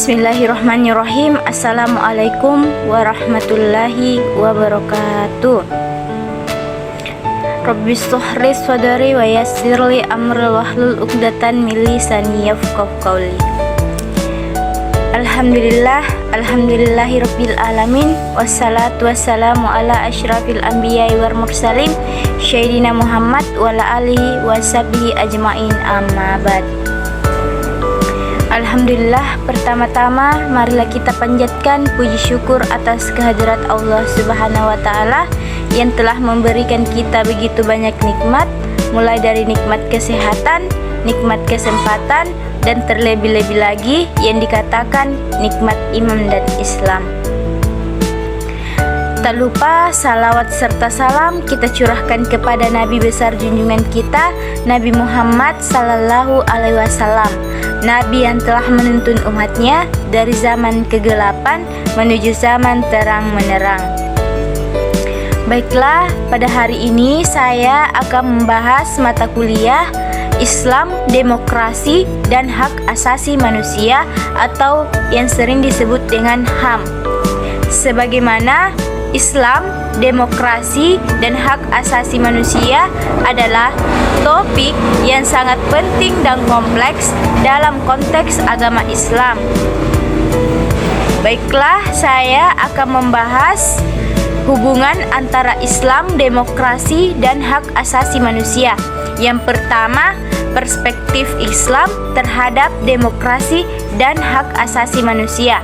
Bismillahirrahmanirrahim. Assalamualaikum warahmatullahi wabarakatuh. Rabbi shrah li sadri wa yassir li amri wahlul 'uqdatam min lisani yafqahu qawli. Alhamdulillahi rabbil alamin, wassalatu wassalamu ala asyrafil anbiya'i wal mursalin sayyidina Muhammad wa ala alihi wa sahbihi ajmain, amma ba'd. Alhamdulillah, pertama-tama marilah kita panjatkan puji syukur atas kehadirat Allah Subhanahu wa taala yang telah memberikan kita begitu banyak nikmat, mulai dari nikmat kesehatan, nikmat kesempatan, dan terlebih-lebih lagi yang dikatakan nikmat iman dan Islam. Tak lupa salawat serta salam kita curahkan kepada Nabi besar junjungan kita, Nabi Muhammad sallallahu alaihi wasallam, Nabi yang telah menuntun umatnya dari zaman kegelapan menuju zaman terang menerang. Baiklah, pada hari ini saya akan membahas mata kuliah Islam, Demokrasi, dan Hak Asasi Manusia atau yang sering disebut dengan HAM. Sebagaimana Islam, demokrasi, dan hak asasi manusia adalah topik yang sangat penting dan kompleks dalam konteks agama Islam. Baiklah, saya akan membahas hubungan antara Islam, demokrasi, dan hak asasi manusia. Yang pertama, perspektif Islam terhadap demokrasi dan hak asasi manusia.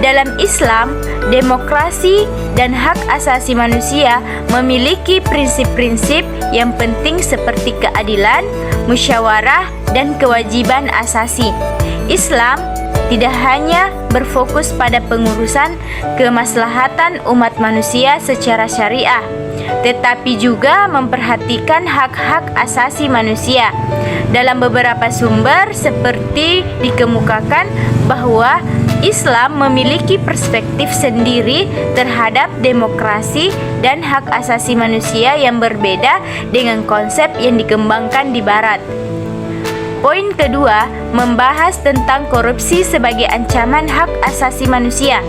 Dalam Islam, demokrasi dan hak asasi manusia memiliki prinsip-prinsip yang penting seperti keadilan, musyawarah, dan kewajiban asasi. Islam tidak hanya berfokus pada pengurusan kemaslahatan umat manusia secara syariah, tetapi juga memperhatikan hak-hak asasi manusia. Dalam beberapa sumber seperti dikemukakan bahwa Islam memiliki perspektif sendiri terhadap demokrasi dan hak asasi manusia yang berbeda dengan konsep yang dikembangkan di Barat. Poin kedua, membahas tentang korupsi sebagai ancaman hak asasi manusia.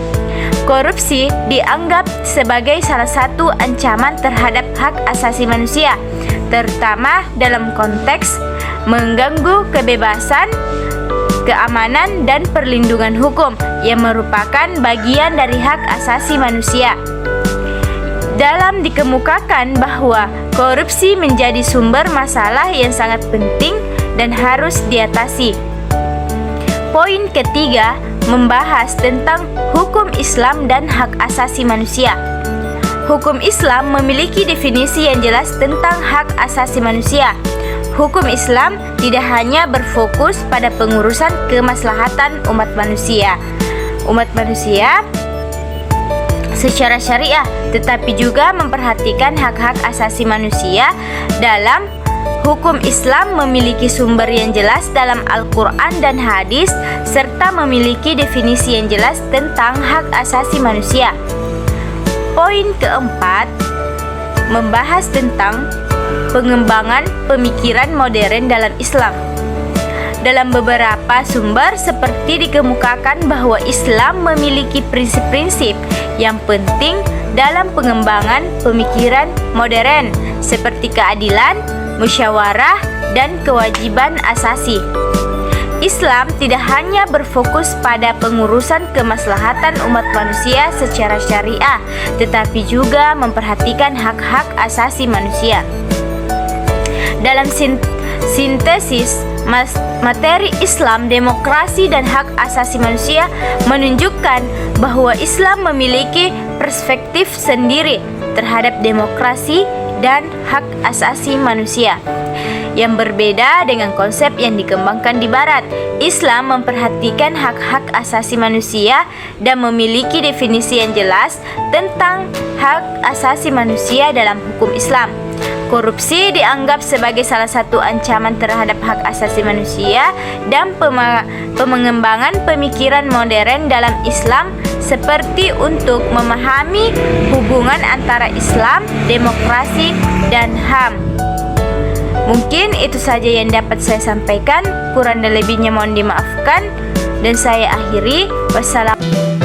Korupsi dianggap sebagai salah satu ancaman terhadap hak asasi manusia, terutama dalam konteks mengganggu kebebasan, keamanan, dan perlindungan hukum yang merupakan bagian dari hak asasi manusia. Dalam dikemukakan bahwa korupsi menjadi sumber masalah yang sangat penting dan harus diatasi. Poin ketiga, membahas tentang hukum Islam dan hak asasi manusia. Hukum Islam memiliki definisi yang jelas tentang hak asasi manusia. Hukum Islam tidak hanya berfokus pada pengurusan kemaslahatan umat manusia secara syariah, tetapi juga memperhatikan hak-hak asasi manusia. Dalam hukum Islam memiliki sumber yang jelas dalam Al-Quran dan hadis, serta memiliki definisi yang jelas tentang hak asasi manusia. Poin keempat, membahas tentang pengembangan pemikiran modern dalam Islam. Dalam beberapa sumber seperti dikemukakan bahwa Islam memiliki prinsip-prinsip yang penting dalam pengembangan pemikiran modern seperti keadilan, musyawarah, dan kewajiban asasi. Islam tidak hanya berfokus pada pengurusan kemaslahatan umat manusia secara syariah, tetapi juga memperhatikan hak-hak asasi manusia. Dalam sintesis materi Islam, demokrasi, dan hak asasi manusia menunjukkan bahwa Islam memiliki perspektif sendiri terhadap demokrasi dan hak asasi manusia yang berbeda dengan konsep yang dikembangkan di Barat. Islam memperhatikan hak-hak asasi manusia dan memiliki definisi yang jelas tentang hak asasi manusia dalam hukum Islam. Korupsi dianggap sebagai salah satu ancaman terhadap hak asasi manusia, dan pengembangan pemikiran modern dalam Islam seperti untuk memahami hubungan antara Islam, demokrasi, dan HAM. Mungkin itu saja yang dapat saya sampaikan. Kurang dan lebihnya mohon dimaafkan. Dan saya akhiri. Wassalamualaikum.